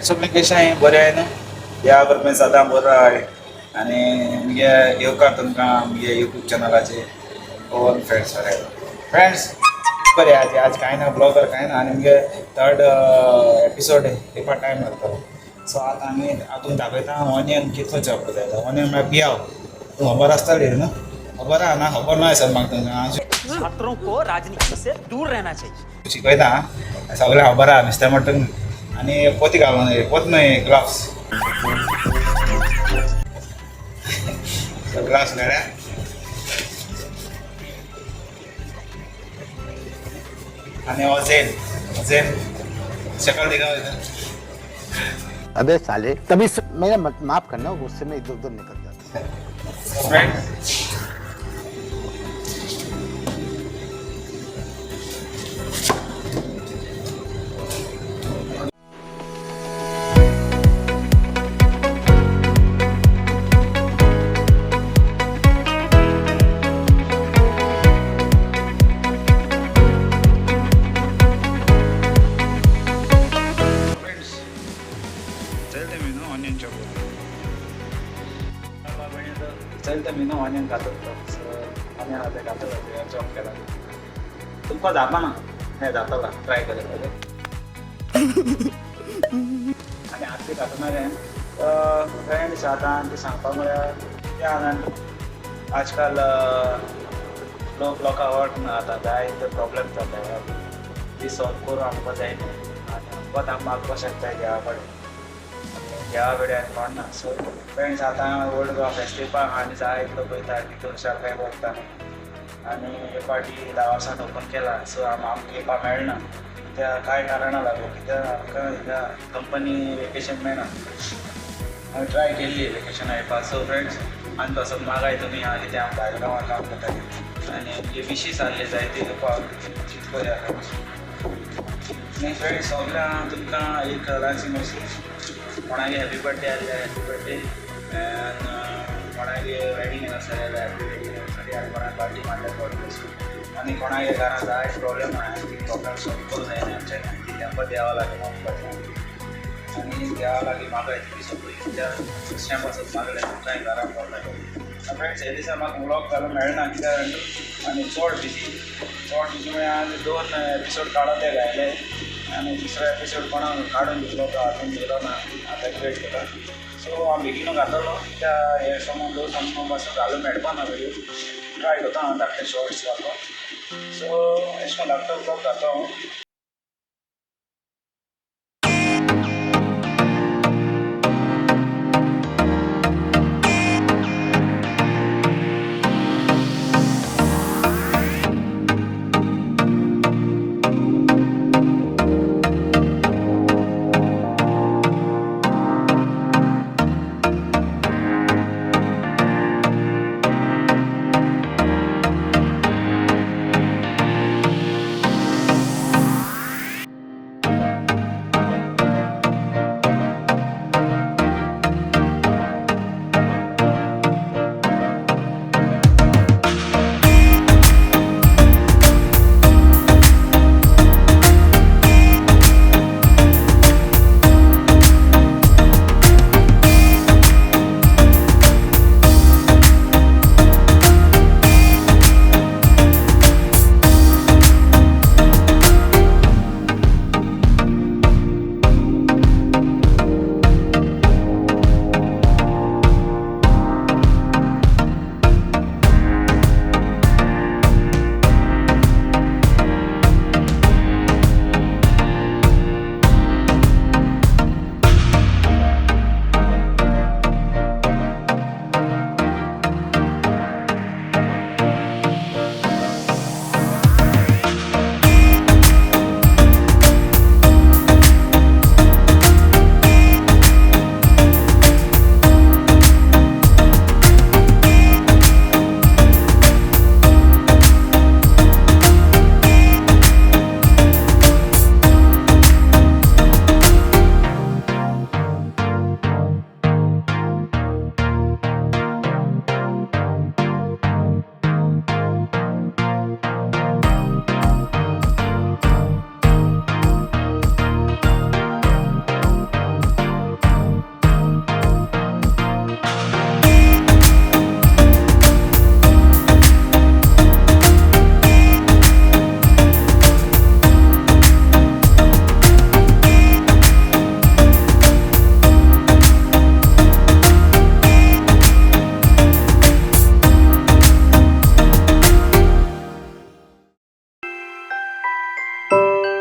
सगळी कशें आहे बरें आहे न्हू ह्या बरोबर सदां बरो आहे आनी मुगे येवकार तुमकां मुगे यूट्यूब चॅनलाचेर ऑल फ्रेंड्स फ्रेंड्स बरें आज कांय ना ब्लॉगर कांय ना आनी मुगे थर्ड एपिसोड येवपा टायम जातलो सो आतां आमी हातून दाखयता ऑनियन कितलो चॉप जाता ऑनियन म्हळ्यार पियाव तूं खबर आसतली न्हू खबर आहा ना खबर ना सर म्हाका तुमकां छात्रों को राजनीति से दूर रहना चाहिए। शिकयता सगळें खबर आहा मिस्टर मटन आनी पोती घालून पोत न्हय ग्लाव्स ग्लाव्स घाल्या आनी हो झेन शकल दिखा अबे साले तभी मेरा माफ करना गुस्से में इधर उधर निकल जाता है। फ्रेंड चलते मी न्हू ऑनियन चॉप चलते मी न्हू ऑनियन घातलो ऑनियन आतां घातलो चॉप केला तुमकां जावपाना हें जाताला ट्राय केलें पयलें आनी आतां घातलो रे फ्रेंड्स आतां ती सांगपा म्हळ्यार कितें आहा जाणा आजकाल लोकांक आवडना आतां जायते प्रॉब्लेम जाता ती सॉल्व करून आमकां जाय न्ही आनी आमकां मागपाक शकता ह्या कडेन ह्या वेळार कोण ना सो फ्रेंड्स आतां वर्ल्ड गोवा फेस्टिवल आनी जायत लोक वयता तितून शाखाय भोगता आनी हे फाटी 10 वर्सान ओपन केला सो आमकां येवपा मेळना कित्या कांय कारणां लागून कित्याक आमकां हिंगा कंपनी वेकेशन मेळना हांवें ट्राय केल्ली वेकेशना येवपाक सो फ्रेंड्स आनी तसो मागाय तुमी हांव कितें हांव भायर गांवांत काम करता आनी आमगे विशीस आहले जायते येवपाक चिंतकोया आनी फ्रेंड्स सगळ्यांक तुमकां एक ल्हानशी मेसेज कोणागे हॅपी बर्थडे आसल्यार हॅपी बर्थडे कोणागे वेडिंग आसा जाल्यार हॅपी वेडिंग एनिवर्सरी आनी कोणाक पार्टी मारल्यार गॉड ब्लेस यू आनी कोणागे घरांत जाय प्रॉब्लेम आसा ती प्रॉब्लेम सॉल्व करूं जायना आमच्या ती तेंपां देवा लागीं मागपाचें आनी देवा लागीं मागाय ती सगळीं कित्याक दुसऱ्या पासून मागलें तुमकांय घरांत प्रॉब्लेम फ्रेंड्स हे दिसा म्हाका व्लॉग घालूंक मेळना कित्याक आनी चड बिजी म्हळ्यार आनी 2 एपिसोड काडून ते गायले आनी दुसरो एपिसोड कोणाक काडून दितलो तो हातून दिलो ना आतां क्रिएट केला सो हांव बेगीनूच घातलो कित्याक हे समोन 2 समोन पासून घालूंक मेळपा ना व्हिडियो ट्राय करता हांव धाकटे शॉर्ट्स घालपाक सो अशें करून धाकटो ब्लॉग घालता हांव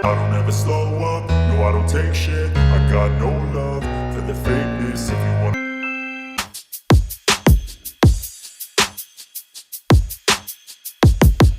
I don't ever slow up, no I don't take shit. I got no love for the fakeness. If you want